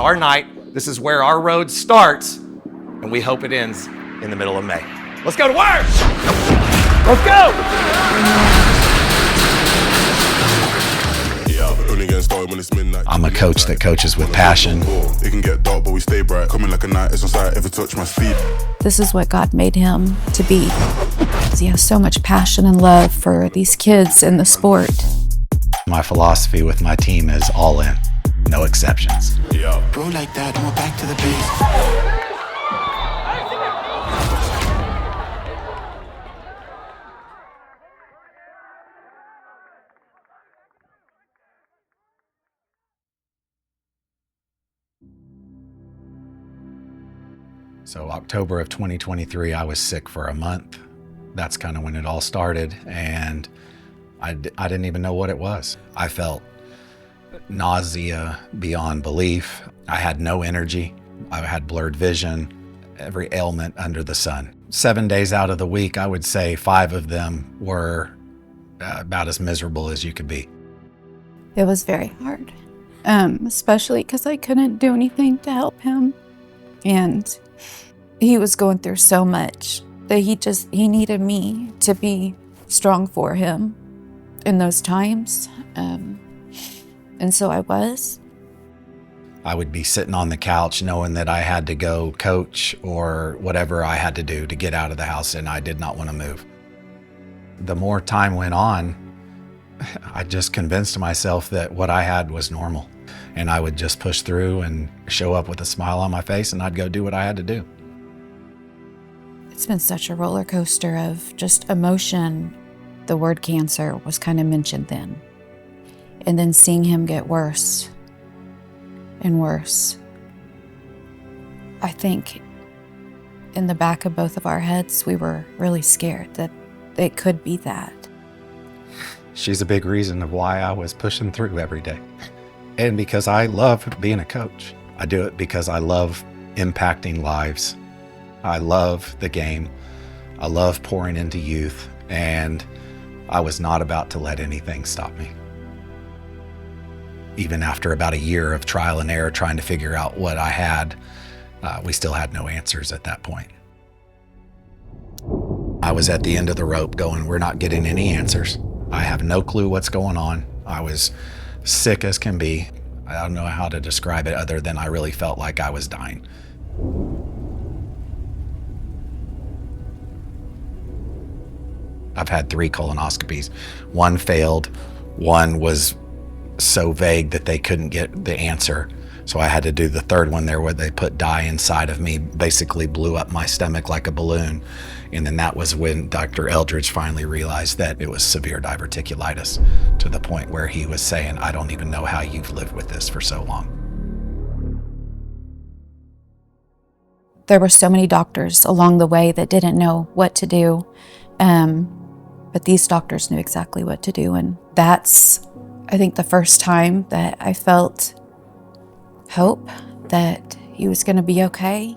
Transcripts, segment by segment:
our night. This is where our road starts, and we hope it ends in the middle of May. Let's go to work! Let's go! I'm a coach that coaches with passion. It can get dark, but we stay bright. Coming like a night, it's on sight, ever touch my sleep. This is what God made him to be. He has so much passion and love for these kids in the sport. My philosophy with my team is all in, no exceptions. Bro, like that, I'm back to the base. So October of 2023, I was sick for a month. That's kind of when it all started, and I didn't even know what it was. I felt nausea beyond belief. I had no energy. I had blurred vision, every ailment under the sun. 7 days out of the week, I would say 5 of them were about as miserable as you could be. It was very hard, especially because I couldn't do anything to help him. And he was going through so much that he needed me to be strong for him in those times. And so I was. I would be sitting on the couch knowing that I had to go coach or whatever I had to do to get out of the house, and I did not want to move. The more time went on, I just convinced myself that what I had was normal, and I would just push through and show up with a smile on my face, and I'd go do what I had to do. It's been such a roller coaster of just emotion. The word cancer was kind of mentioned then. And then seeing him get worse and worse. I think in the back of both of our heads, we were really scared that it could be that. She's a big reason of why I was pushing through every day. And because I love being a coach. I do it because I love impacting lives. I love the game. I love pouring into youth, and I was not about to let anything stop me. Even after about a year of trial and error trying to figure out what I had, we still had no answers at that point. I was at the end of the rope going, we're not getting any answers. I have no clue what's going on. I was sick as can be. I don't know how to describe it other than I really felt like I was dying. I've had 3 colonoscopies. 1 failed. 1 was so vague that they couldn't get the answer. So I had to do the 3rd one there where they put dye inside of me, basically blew up my stomach like a balloon. And then that was when Dr. Eldridge finally realized that it was severe diverticulitis, to the point where he was saying, I don't even know how you've lived with this for so long. There were so many doctors along the way that didn't know what to do. But these doctors knew exactly what to do. And that's, I think, the first time that I felt hope that he was going to be okay.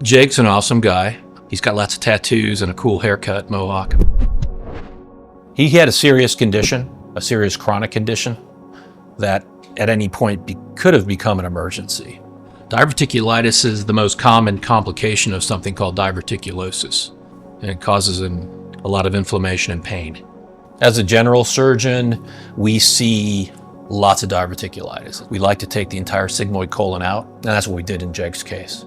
Jake's an awesome guy. He's got lots of tattoos and a cool haircut, mohawk. He had a serious condition, a serious chronic condition that at any point could have become an emergency. Diverticulitis is the most common complication of something called diverticulosis, and it causes a lot of inflammation and pain. As a general surgeon, we see lots of diverticulitis. We like to take the entire sigmoid colon out, and that's what we did in Jake's case.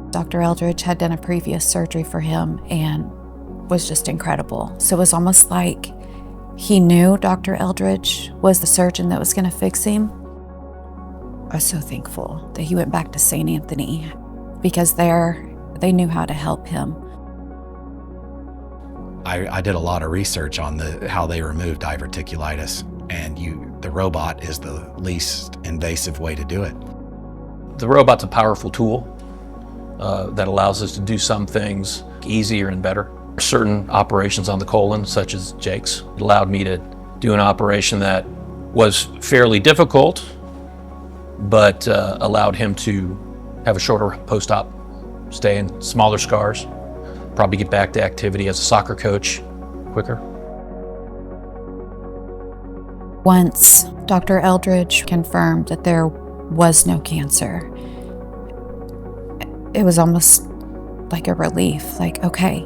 Dr. Eldridge had done a previous surgery for him and was just incredible. So it was almost like he knew Dr. Eldridge was the surgeon that was going to fix him. I was so thankful that he went back to St. Anthony, because they knew how to help him. I did a lot of research on how they remove diverticulitis, and the robot is the least invasive way to do it. The robot's a powerful tool that allows us to do some things easier and better. Certain operations on the colon, such as Jake's, it allowed me to do an operation that was fairly difficult, but allowed him to have a shorter post-op stay and smaller scars, probably get back to activity as a soccer coach quicker. Once Dr. Eldridge confirmed that there was no cancer, it was almost like a relief. Like, okay,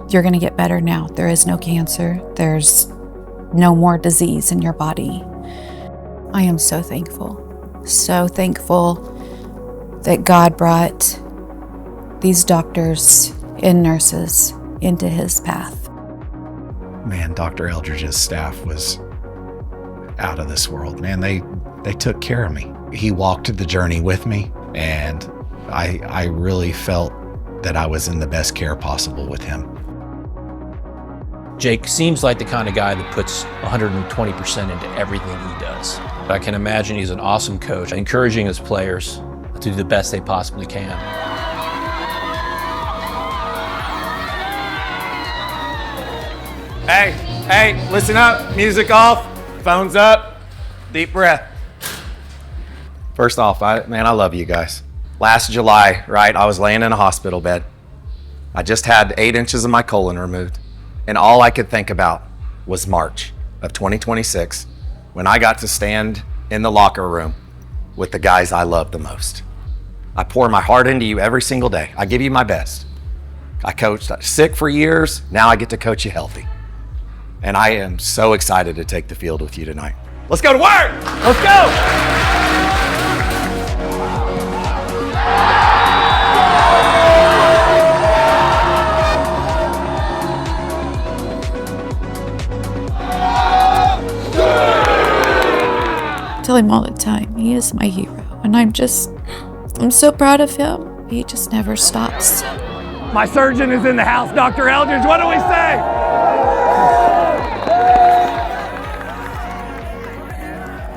you're going to get better now. There is no cancer. There's no more disease in your body. I am so thankful that God brought these doctors and nurses into his path. Man, Dr. Eldridge's staff was out of this world. Man, they took care of me. He walked the journey with me, and I really felt that I was in the best care possible with him. Jake seems like the kind of guy that puts 120% into everything he does. I can imagine he's an awesome coach, encouraging his players to do the best they possibly can. Hey, listen up. Music off, phones up, deep breath. First off, I love you guys. Last July, right, I was laying in a hospital bed. I just had 8 inches of my colon removed. And all I could think about was March of 2026, when I got to stand in the locker room with the guys I love the most. I pour my heart into you every single day. I give you my best. I coached sick for years. Now I get to coach you healthy. And I am so excited to take the field with you tonight. Let's go to work. Let's go. I tell him all the time, he is my hero. And I'm so proud of him. He just never stops. My surgeon is in the house, Dr. Eldridge. What do we say?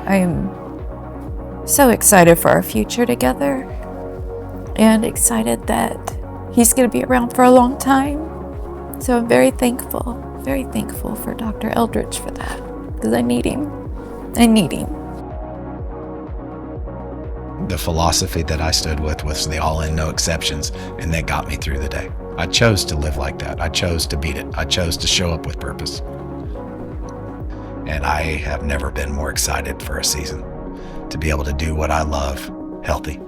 I am so excited for our future together and excited that he's going to be around for a long time. So I'm very thankful for Dr. Eldridge for that, because I need him. The philosophy that I stood with was the all in, no exceptions, and that got me through the day. I chose to live like that. I chose to beat it. I chose to show up with purpose. And I have never been more excited for a season to be able to do what I love healthy.